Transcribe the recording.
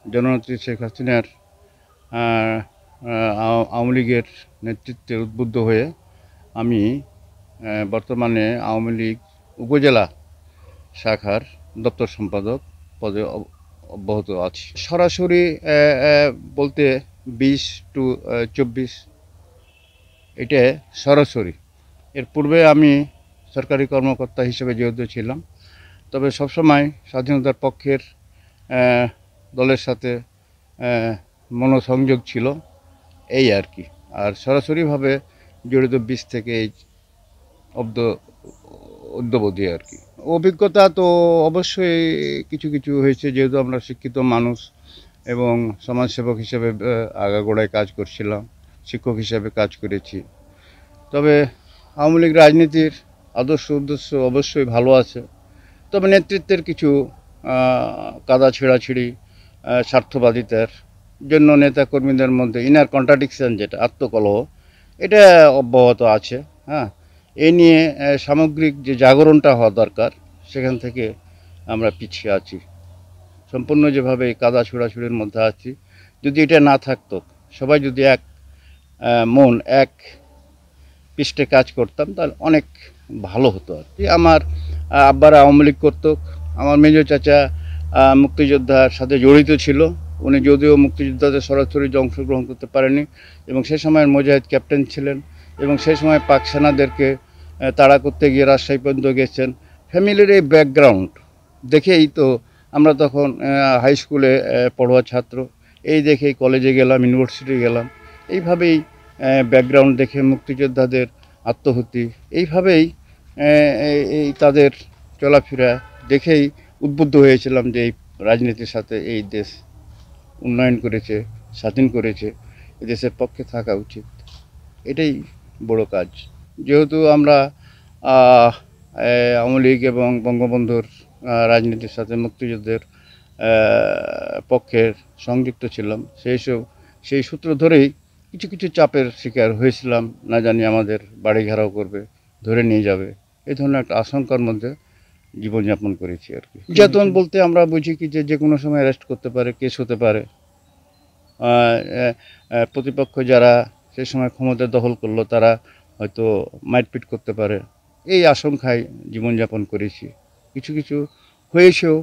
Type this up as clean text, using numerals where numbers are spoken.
জননেত্রী শেখ হাসিনার আওয়ামী লীগের নেতৃত্বে উদ্বুদ্ধ হয়ে আমি বর্তমানে আওয়ামী লীগ উপজেলা শাখার দপ্তর সম্পাদক পদে অব্যাহত আছি। সরাসরি বলতে 20 to 24 এটা সরাসরি। এর পূর্বে আমি সরকারি কর্মকর্তা হিসেবে যেহেতু ছিলাম, তবে সবসময় স্বাধীনতার পক্ষের দলের সাথে মনোসংযোগ ছিল, এই আর কি। আর সরাসরিভাবে জড়িত 20 থেকে এই অব্দ অদ্যাবধি আর কি। অভিজ্ঞতা তো অবশ্যই কিছু কিছু হয়েছে, যেহেতু আমরা শিক্ষিত মানুষ এবং সমাজসেবক হিসেবে আগাগোড়ায় কাজ করছিলাম, শিক্ষক হিসেবে কাজ করেছি। তবে আওয়ামী লীগ রাজনীতির আদর্শ উদ্দেশ্য অবশ্যই ভালো আছে, তবে নেতৃত্বের কিছু কাদা ছেঁড়াছিঁড়ি, স্বার্থবাদিতার জন্য নেতাকর্মীদের মধ্যে ইনার কন্ট্রাডিকশন, যেটা আত্মকলহ, এটা অব্যাহত আছে। হ্যাঁ, এ নিয়ে সামগ্রিক যে জাগরণটা হওয়া দরকার, সেখান থেকে আমরা পিছিয়ে আছি। সম্পূর্ণ যেভাবে কাদা ছোড়াছুড়ির মধ্যে আছি, যদি এটা না থাকতো, সবাই যদি এক মন এক পৃষ্ঠে কাজ করতাম, তাহলে অনেক ভালো হতো আর কি। আমার আব্বারা আওয়ামী লীগ করত, আমার মেজ চাচা মুক্তিযোদ্ধার সাথে জড়িত ছিল। উনি যদিও মুক্তিযোদ্ধাদের সরাসরি অংশগ্রহণ করতে পারেনি, এবং সে সময়ের মুজাহিদ ক্যাপ্টেন ছিলেন, এবং সেই সময় পাক সেনাদেরকে তাড়া করতে গিয়ে রাজশাহী পর্যন্ত গেছেন। ফ্যামিলির এই ব্যাকগ্রাউন্ড দেখেই তো আমরা তখন হাই স্কুলে পড়ুয়া ছাত্র, এই দেখেই কলেজে গেলাম, ইউনিভার্সিটি গেলাম। এইভাবেই ব্যাকগ্রাউন্ড দেখে মুক্তিযোদ্ধাদের আত্মহতি, এইভাবেই এই তাদের চলাফেরা দেখেই উদ্বুদ্ধ হয়েছিলাম যে এই রাজনীতির সাথে এই দেশ উন্নয়ন করেছে, স্বাধীন করেছে, এই দেশের পক্ষে থাকা উচিত। এটাই বড় কাজ। যেহেতু আমরা আওয়ামী লীগ এবং বঙ্গবন্ধুর রাজনীতির সাথে মুক্তিযুদ্ধের পক্ষের সংযুক্ত ছিলাম, সেই সূত্র ধরেই কিছু কিছু চাপের শিকার হয়েছিলাম, না জানি আমাদের বাড়ি ঘেরাও করবে, ধরে নিয়ে যাবে, এই ধরনের একটা আশঙ্কার মধ্যে জীবনযাপন করেছি আর কি। নির্যাতন বলতে আমরা বুঝি কি, যে কোনো সময় অ্যারেস্ট করতে পারে, কেস হতে পারে। প্রতিপক্ষ যারা সে সময় ক্ষমতা দখল করলো, তারা হয়তো মারপিট করতে পারে, এই আশঙ্কায় জীবনযাপন করেছি। কিছু কিছু হয়েছেও,